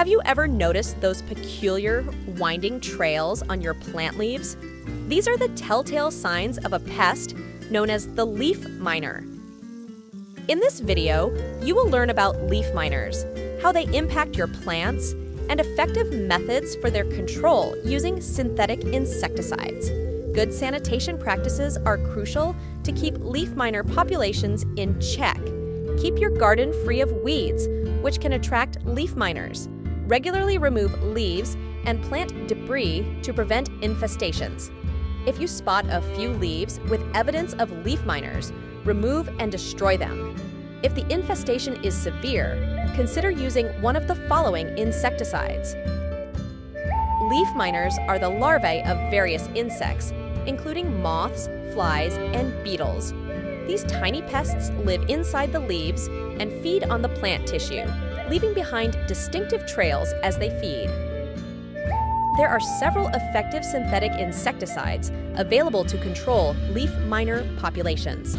Have you ever noticed those peculiar winding trails on your plant leaves? These are the telltale signs of a pest known as the leaf miner. In this video, you will learn about leaf miners, how they impact your plants, and effective methods for their control using synthetic insecticides. Good sanitation practices are crucial to keep leaf miner populations in check. Keep your garden free of weeds, which can attract leaf miners. Regularly remove leaves and plant debris to prevent infestations. If you spot a few leaves with evidence of leaf miners, remove and destroy them. If the infestation is severe, consider using one of the following insecticides. Leaf miners are the larvae of various insects, including moths, flies, and beetles. These tiny pests live inside the leaves and feed on the plant tissue, leaving behind distinctive trails as they feed. There are several effective synthetic insecticides available to control leaf miner populations.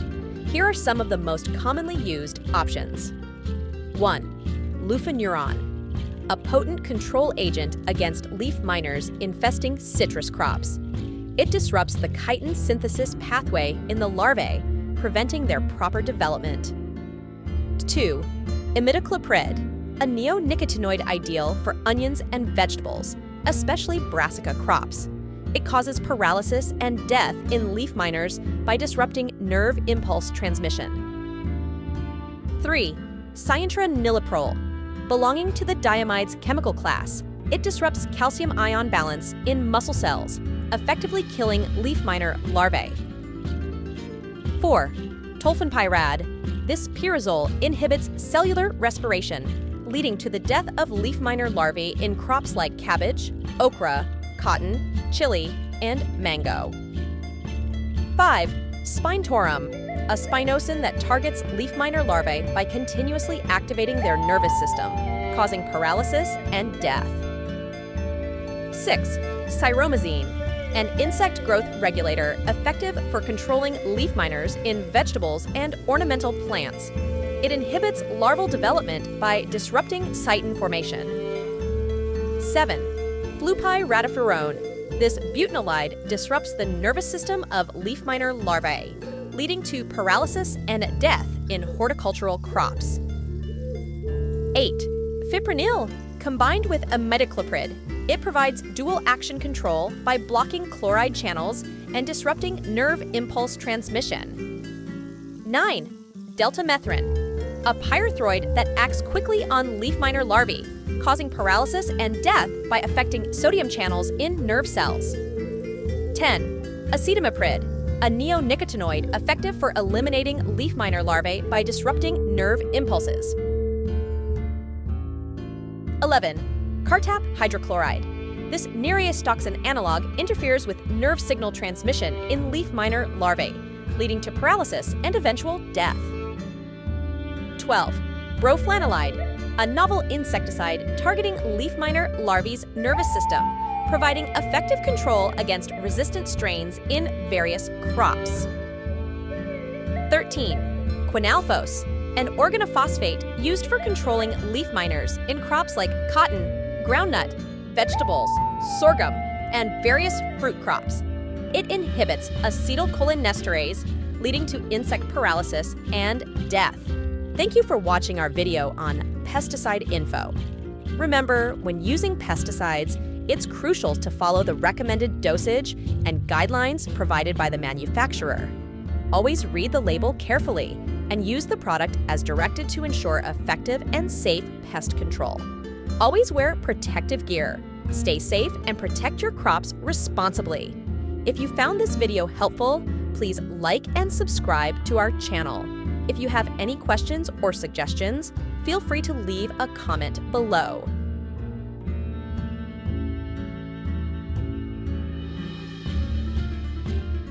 Here are some of the most commonly used options. 1. Lufenuron, a potent control agent against leaf miners infesting citrus crops. It disrupts the chitin synthesis pathway in the larvae, preventing their proper development. 2. Imidacloprid, a neonicotinoid ideal for onions and vegetables, especially Brassica crops. It causes paralysis and death in leaf miners by disrupting nerve impulse transmission. 3. Cyantraniliprole, belonging to the diamides chemical class. It disrupts calcium ion balance in muscle cells, effectively killing leaf miner larvae. 4. Tolfenpyrad. This pyrazole inhibits cellular respiration, leading to the death of leaf miner larvae in crops like cabbage, okra, cotton, chili, and mango. 5. Spinetorum, a spinosyn that targets leaf miner larvae by continuously activating their nervous system, causing paralysis and death. 6. Cyromazine, an insect growth regulator effective for controlling leaf miners in vegetables and ornamental plants. It inhibits larval development by disrupting chitin formation. 7. Lufenuron. This butanolide disrupts the nervous system of leaf miner larvae, leading to paralysis and death in horticultural crops. 8. Fipronil, combined with Imidacloprid. It provides dual action control by blocking chloride channels and disrupting nerve impulse transmission. 9. Deltamethrin, a pyrazole that acts quickly on leaf miner larvae, causing paralysis and death by affecting sodium channels in nerve cells. 10. Acetamiprid, a neonicotinoid effective for eliminating leaf miner larvae by disrupting nerve impulses. 11. Cartap hydrochloride. This nereistoxin analog interferes with nerve signal transmission in leaf miner larvae, leading to paralysis and eventual death. 12. Broflanilide, a novel insecticide targeting leaf miner larvae's nervous system, providing effective control against resistant strains in various crops. 13. Quinalphos, an organophosphate used for controlling leaf miners in crops like cotton, groundnut, vegetables, sorghum, and various fruit crops. It inhibits acetylcholinesterase, leading to insect paralysis and death. Thank you for watching our video on pesticide info. Remember, when using pesticides, it's crucial to follow the recommended dosage and guidelines provided by the manufacturer. Always read the label carefully and use the product as directed to ensure effective and safe pest control. Always wear protective gear. Stay safe and protect your crops responsibly. If you found this video helpful, please like and subscribe to our channel. If you have any questions or suggestions, feel free to leave a comment below.